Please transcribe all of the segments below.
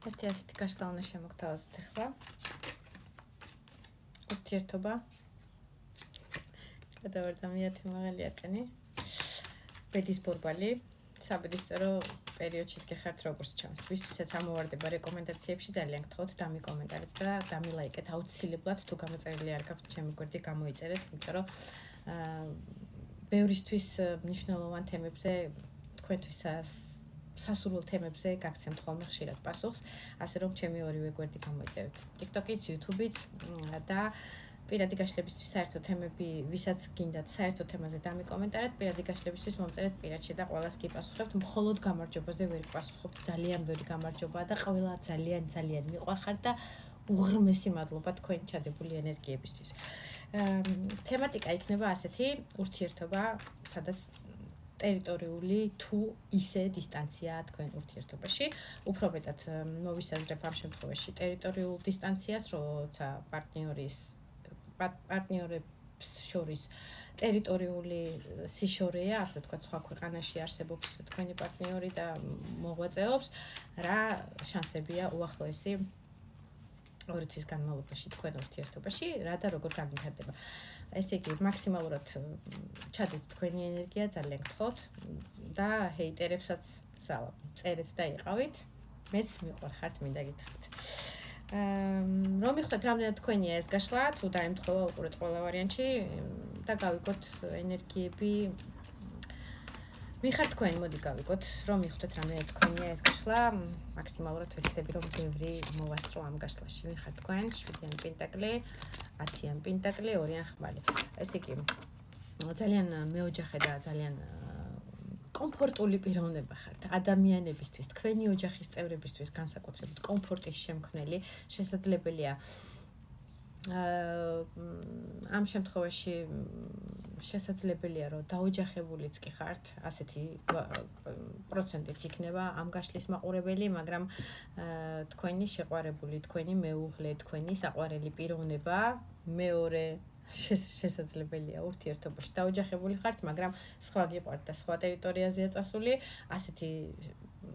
ერთი ასეთი გაშლა უნდა შემოგთავაზოთ ახლა. ურთიერთობა. გადავარდამიათი მაღალი არყენი. ბედის ბორბალი. საბედისწერო პერიოდში გეხართ როგორც ჩანს. ვისთვისაც ამოვარდება რეკომენდაციებში ძალიან გთხოვთ დამიკომენტარეთ და დამილაიკეთ აუცილებლად თუ გამოწერილი არ გაქვთ ჩემი გვერდი გამოიწერეთ, იმიტომ რომ ბევრისთვის მნიშვნელოვან თემებზე თქვენთვის სასურველ თემებზე გაგცემთ ხოლმე ხშირად პასუხს, ასე რომ ჩემი ორივე გვერდი გამოიწერეთ. TikTok-იც, YouTube-იც და პირადი გაშლებისთვის საერთო თემები, ვისაც გინდათ საერთო თემაზე დამიკომენტარეთ, პირადი გაშლებისთვის მომწერეთ პირადში და ყველას გიპასუხებთ. მხოლოდ გამარჯვებაზე ვერ გპასუხობთ, ძალიან ბევრი გამარჯვება და ყველა ძალიან მიყვარხართ და უღრმესი მადლობა თქვენი ჩადებული ენერგიებისთვის. თემატიკა იქნება ასეთი: ურთიერთობა, სადაც ტერიტორიული თუ ისე დისტანციაა თქვენ ურთიერთობაში. უფრო მეტად მოვისაზრებ ამ შემთხვევაში ტერიტორიულ დისტანციას, როცა პარტნიორებს შორის ტერიტორიული სიშორეა, ასე ვთქვათ, სხვა ქვეყანაში არსებობს თქვენი პარტნიორი და მოღვაწეობს, რა შანსებია უახლოესი ორი თვის განმავლობაში თქვენ ურთიერთობაში, რა და როგორ განვითარდება. ესე იგი, მაქსიმალურად ჩადეთ თქვენი ენერგია, ძალიან გთხოვთ და ჰეიტერებსაც სალამ. წერეთ და იყავით. მეც მიყვარხართ, მინდა გითხრათ. რომ მიხდეთ რამდენად თქვენია ეს გაშლა, თუ დაემთხვევა უყურეთ ყველა ვარიანტში და გავიგოთ ენერგიები. ვიხარ თქვენ, მოდი გავიგოთ, რომ მიხდეთ რამდენად თქვენია ეს გაშლა, მაქსიმალურად ვეცდები რომ ბევრი მოვასწრო ამ გაშლაში. ვიხარ თქვენ, 7-იან პენტაკლი, 10-იან პენტაკლი, 2-იან ხმალი. ესე იგი, ძალიან მეოჯახე და ძალიან კომფორტული პიროვნება ხართ ადამიანებისთვის, თქვენი ოჯახის წევრებისთვის განსაკუთრებით კომფორტის შემქმნელი შესაძლებელია. ამ შემთხვევაში შესაძლებელია რომ დაოჯახებულიც კი ხართ, ასეთი პროცენტიც იქნება ამ გაშლის მაყურებელი, მაგრამ თქვენი შეყვარებული, თქვენი მეუღლე, თქვენი საყვარელი პიროვნება მეორე შესაძლებელია ურთიერთობაში დაოჯახებული ხართ, მაგრამ სხვა გიყვართ და სხვა ტერიტორიაზეა წასული, ასეთი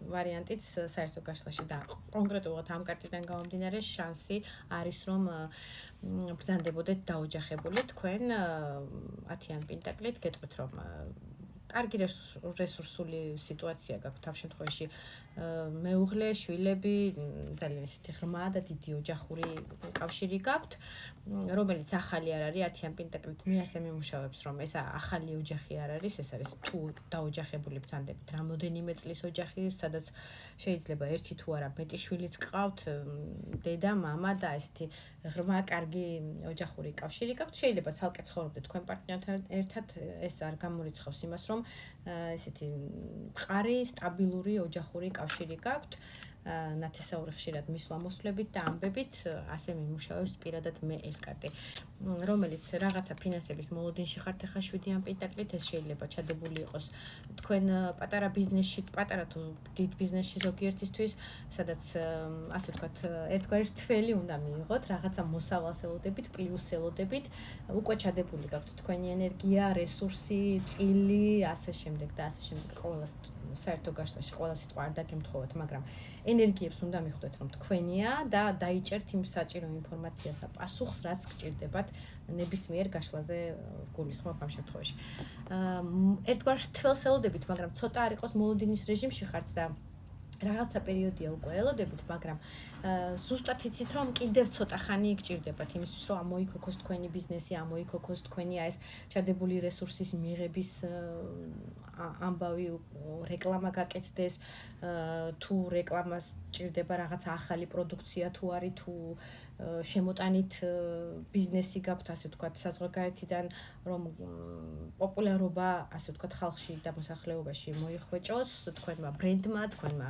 ვარიანტიც საერთო გაშლაში და კონკრეტულად ამ კარტიდან გამომდინარე შანსი არის რომ ბრძანდებოდეთ დაოჯახებული თქვენ 10-იან პენტაკლით გეტყვით რომ კარგი რესურსული სიტუაცია გაქვთ ამ შემთხვევაში მეუღლე, შვილები, ძალიან ისეთი ღრმა და დიდი ოჯახური კავშირი გაქვთ, რომელიც ახალი არ არის 10-იან პენტაკლით. მე ასე მიმუშავებს, რომ ეს ახალი ოჯახი არ არის, ეს არის თუ დაოჯახებული ბრძანდებით რამოდენიმე წლის ოჯახი, სადაც შეიძლება ერთი თუ არა მეტი შვილიც გყავთ, დედა, მამა და ესეთი ღრმა, კარგი ოჯახური კავშირი გაქვთ. შეიძლება ცალკე ცხოვრობდეთ თქვენ პარტნიორთან ერთად, ეს არ გამორიცხავს იმას, რომ ესეთი მყარი, სტაბილური ოჯახური კავშირი გაქვთ. ნათესაური ხშირად მისვლა-მოსვლებით და ამბებით, ასე მიმუშავებს პირადად მე ეს კარტი, რომელიც რაღაცა ფინანსების მოლოდინში ხართ ახლა 7-იან პენტაკლით, ეს შეიძლება ჩადებული იყოს თქვენ პატარა ბიზნესში, პატარა თუ დიდ ბიზნესში ზოგიერთისთვის, სადაც ასე ვთქვათ, ერთგვარი თველი უნდა მიიღოთ, რაღაცა მოსავალს ელოდებით, პლუს ელოდებით, უკვე ჩადებული გაქვთ თქვენი ენერგია, რესურსი, წილი, ასე შემდეგ და ასე შემდეგ. ყველას საერთო გაშლაში ყველა სიტყვა არ დაგემთხოვოთ, მაგრამ ენერგიებს უნდა მიხვდეთ, რომ თქვენია და დაიჭერთ იმ საჭირო ინფორმაციას და პასუხს, რაც გჭირდებათ ნებისმიერ გაშლაზე გულისხმობ ამ შემთხვევაში. ერთგვარ თველს ელოდებით, მაგრამ ცოტა არ იყოს მოლოდინის რეჟიმში ხართ და რაღაცა პერიოდია უკვე ელოდებით, მაგრამ ზუსტად იცით, რომ კიდევ ცოტა ხანი გჭირდებათ იმისთვის, რომ ამოიქოქოს თქვენი ბიზნესი, ამოიქოქოს თქვენი ეს ჩადებული რესურსის მიღების ამბავი, რეკლამა გაკეთდეს, თუ რეკლამას ჭირდება რაღაცა ახალი პროდუქცია თუ არის, თუ შემოტანით ბიზნესი გაქვთ, ასე ვთქვათ, საზღვარგარეთიდან, რომ პოპულარობა, ასე ვთქვათ, ხალხში და მოსახლეობაში მოიხვეჭოს თქვენმა ბრენდმა, თქვენმა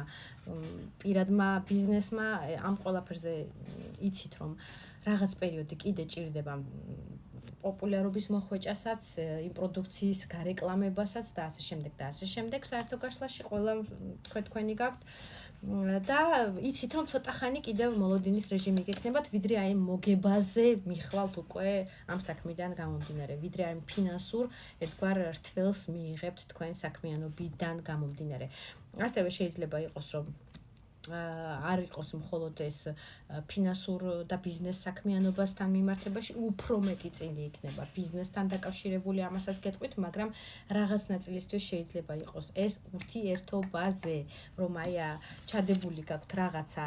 პირადმა ბიზნესმა, ამ ყველაფერზე იცით, რომ რაღაც პერიოდი კიდე ჭირდება პოპულარობის მოხვეჭასაც, იმ პროდუქციის გარეკლამებასაც და ასე შემდეგ და ასე შემდეგ. საერთო გაშლაში ყველა თქვენი გაქვთ და იცით, რომ ცოტა ხანი კიდევ მოლოდინის რეჟიმი გექნებათ, ვიდრე აი მოგებაზე მიხვალთ უკვე ამ საქმიდან გამომდინარე, ვიდრე აი ფინანსურ ერთგვარ რთველს მიიღებთ თქვენ საქმიანობიდან გამომდინარე. ასევე შეიძლება იყოს, რომ არ იყოს მხოლოდ ეს ფინანსურ და ბიზნეს საქმიანობასთან მიმართებაში, უფრო მეტი წილი იქნება ბიზნესთან დაკავშირებული, ამასაც გეტყვით, მაგრამ რაღაც ნაწილისთვის შეიძლება იყოს ეს ურთიერთობაზე, რომ აი ჩადებული გაქვთ რაღაცა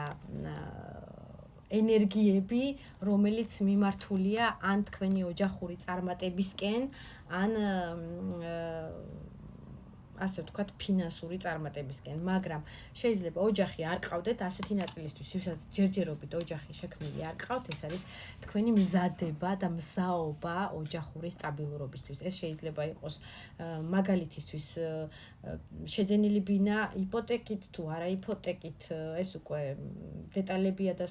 ენერგიები, რომელიც მიმართულია ან თქვენი ოჯახური წარმატებისკენ, ან ასე ვთქვათ, ფინანსური წარმატებისკენ, მაგრამ შეიძლება ოჯახი არ ყავდეთ ასეთი ნაწილისთვის, ვისაც ჯერჯერობით ოჯახი შექმნილი არ ყავთ, ეს არის თქვენი მზადება და მზაობა ოჯახური სტაბილურობისთვის. ეს შეიძლება იყოს მაგალითისთვის შეძენილი ბინა იპოთეკით თუ არა იპოთეკით, ეს უკვე დეტალებია და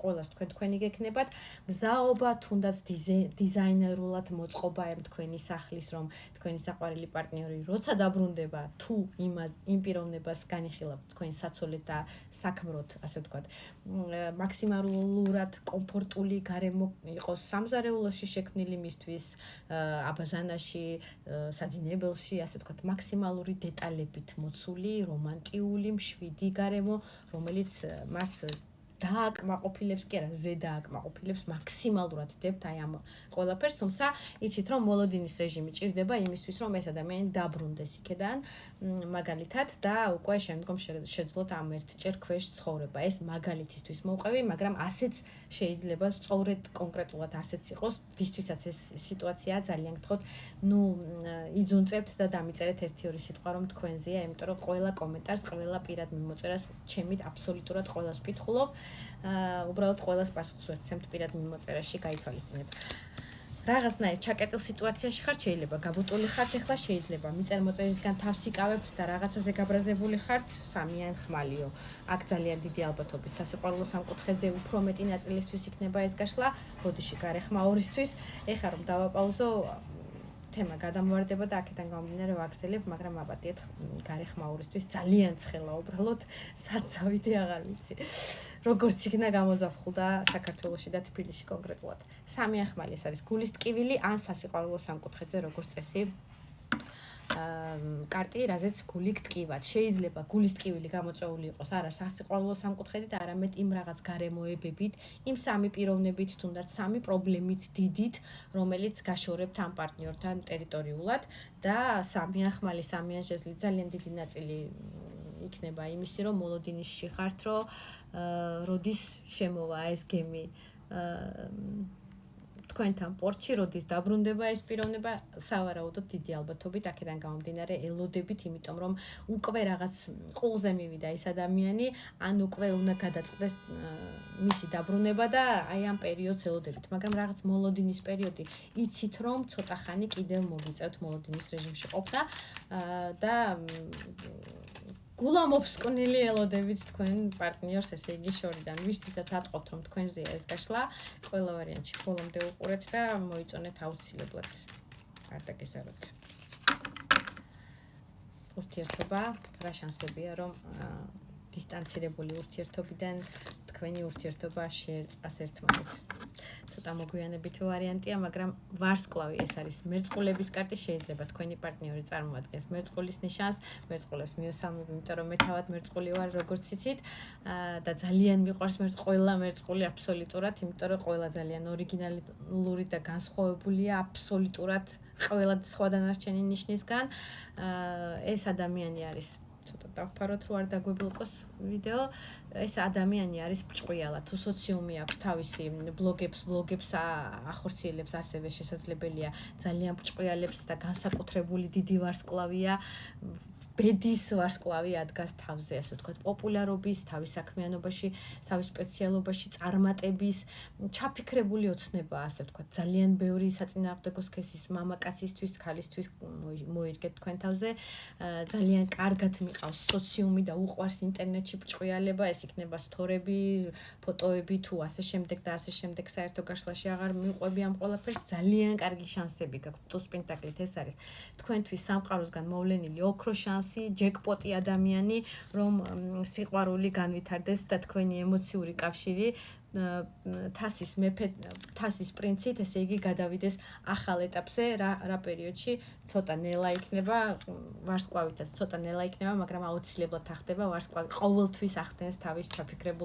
ყველას თქვენი გექნებათ. მზაობა თუნდაც დიზაინერულად მოწყობა ამ თქვენი სახლის, რომ თქვენი საყვარელი პარტნიორი როცა დაბრუნდება თუ იმ პიროვნებას განიხილავთ თქვენ საცოლედ და საქმროდ, ასე ვთქვათ, მაქსიმალურად კომფორტული გარემო იყოს სამზარეულოში შექმნილი მისთვის, აბაზანაში, საძინებელში, ასე ვთქვათ, მაქსიმალური დეტალებით მოცული, რომანტიული, მშვიდი გარემო, რომელიც მას დააკმაყოფილებს, კი არა, ზედააკმაყოფილებს, მაქსიმალურად დებთ აი ამ ყველაფერს, თუმცა იცით რომ მოლოდინის რეჟიმი ჭირდება იმისთვის, რომ ეს ადამიანი დაბრუნდეს იქედან, მაგალითად და უკვე შემდგომ შეძლოთ ამ ერთჯერ ქვეშ ცხოვრება. ეს მაგალითისთვის მოვყევი, მაგრამ ასეც შეიძლება სწორედ კონკრეტულად ასეც იყოს, ვისთვისაც ეს სიტუაციაა ძალიან გთხოვთ, იძუნწებთ და დამიწერეთ 1-2 სიტყვა რომ თქვენზეა, იმიტომ რომ ყველა კომენტარს, ყველა პირად მიმოწერას ჩემით აბსოლუტურად ყველას ვკითხულობ. უბრალოდ ყველას პასუხს ვეცემთ პირად მიმოწერაში, გაითვალისწინებთ. რაღაცნაირ ჩაკეტილ სიტუაციაში ხართ, შეიძლება გაბუტული ხართ, ეხლა შეიძლება მიწერ-მოწერისგან თავს იკავებთ და რაღაცაზე გაბრაზებული ხართ, სამიან ხმალიო. აქ ძალიან დიდი ალბათობით სასიყვარულო სამკუთხედზე უფრო მეტი ნაწილისთვის იქნება ეს გაშლა, ბოდიში გარეხმა ორისთვის. ეხლა რომ დავაპაუზო, თემა გადამვარდება და აქედან გამომდინარე ვაგრძელებ, მაგრამ აბადიეთ გარეხმა ორისთვის ძალიან ცხელა უბრალოდ საცავიდი აღარ ვიცი. როგორც იქნა გამოზაფხულდა საქართველოში და თბილისში კონკრეტულად. სამი ახმალი ეს არის გულის ტკივილი ან სასიყვარულო სამკუთხედზე როგორც წესი. კარტი, რაზეც გული გტკივათ. შეიძლება გულის ტკივილი გამოწვეული იყოს არა სასიყვარულო სამკუთხედით, არამედ იმ რაღაც გარემოებებით, იმ სამი პიროვნებით, თუნდაც სამი პრობლემით დიდით, რომელიც გაშორებთ ამ პარტნიორთან ტერიტორიულად და სამი ახმალი, სამიან ჟეზლი ძალიან დიდი ნაწილი იქნება იმისი, რომ მოლოდინისში ხართ, რომ როდის შემოვა ეს გემი თქვენთან პორტში, როდის დაბრუნდება ეს პიროვნება, სავარაუდოდ დიდი ალბათობით აქედან გამომდინარე ელოდებით, იმიტომ რომ უკვე რაღაც ყულზე მივიდა ეს ადამიანი, ან უკვე უნდა გადაწყდეს მისი დაბრუნება და აი ამ პერიოდს ელოდებით, მაგრამ რაღაც მოლოდინის პერიოდი იცით რომ ცოტა ხანი კიდევ მოგიწევთ მოლოდინის რეჟიმში ყოფნა და გულამოფსკვნილი ელოდებით თქვენ პარტნიორს, ესე იგი შორიდან, ვისთვისაც ატყობთ რომ თქვენზეა ეს გაშლა, ყველა ვარიანტში ბოლომდე უყურეთ და მოიწონეთ აუცილებლად. არ დაგესაროთ. ურთიერთობა, რა შანსებია რომ დისტანცირებული ურთიერთობიდან თქვენი ურთიერთობა შეერწყას ერთმანეთს. ცოტა მოგვიანებითი ვარიანტია, მაგრამ ვარსკვლავი ეს არის მერწყულების კარტი, შეიძლება თქვენი პარტნიორი წარმოადგენს მერწყულის ნიშანს, მერწყულებს მიესალმები, იმიტომ რომ მე თავად მერწყული ვარ, როგორც იცით, და ძალიან მიყვარს ყველა მერწყული აბსოლუტურად, იმიტომ რომ ყველა ძალიან ორიგინალური და განსხვავებულია აბსოლუტურად ყველა სხვა დანარჩენი ნიშნისგან. ეს ადამიანი არის ცოტა დავფაროთ რომ არ დაგვებლოკოს ვიდეო. ეს ადამიანი არის ბრჭყვიალა, თუ სოციუმი აქვს თავისი ბლოგებს ახორციელებს, ასევე შესაძლებელია ძალიან ბრჭყვიალებს და განსაკუთრებული დიდი ვარსკვლავია, ბედის ვარსკვლავი ადგას თავზე, ასე ვთქვათ, პოპულარობის, თავის საქმიანობაში, თავის სპეციალობაში, წარმატების, ჩაფიქრებული ოცნება, ასე ვთქვათ, ძალიან ბევრი საწინააღმდეგო სქესის მამაკაცისთვის, ქალისთვის მოირგეთ თქვენ თავზე, ძალიან კარგად მიყავს სოციუმი და უყვარს ინტერნეტში ბრჭყვიალება, ეს იქნება სტორები, ფოტოები თუ ასე შემდეგ და ასე შემდეგ, საერთო გაშლაში აღარ მიყვები ამ ყველაფერს, ძალიან კარგი შანსები გაქვთ, თუ სპინტაკლით ეს არის თქვენთვის სამყაროსგან მოვლენილი ოქრო შანსი, ჯეკპოტი ადამიანი, რომ სიყვარული განვითარდეს და თქვენი ემოციური კავშირი თასის მეფე თასის პრინცით, ესე იგი გადავიდეს ახალ ეტაპზე, რა პერიოდში ცოტა ნელა იქნება, ვარსკვლავითაც ცოტა ნელა იქნება, მაგრამ აუცილებლად ახდება ვარსკვლავი ყოველთვის ახდენს თავის ჩაფიქრებულ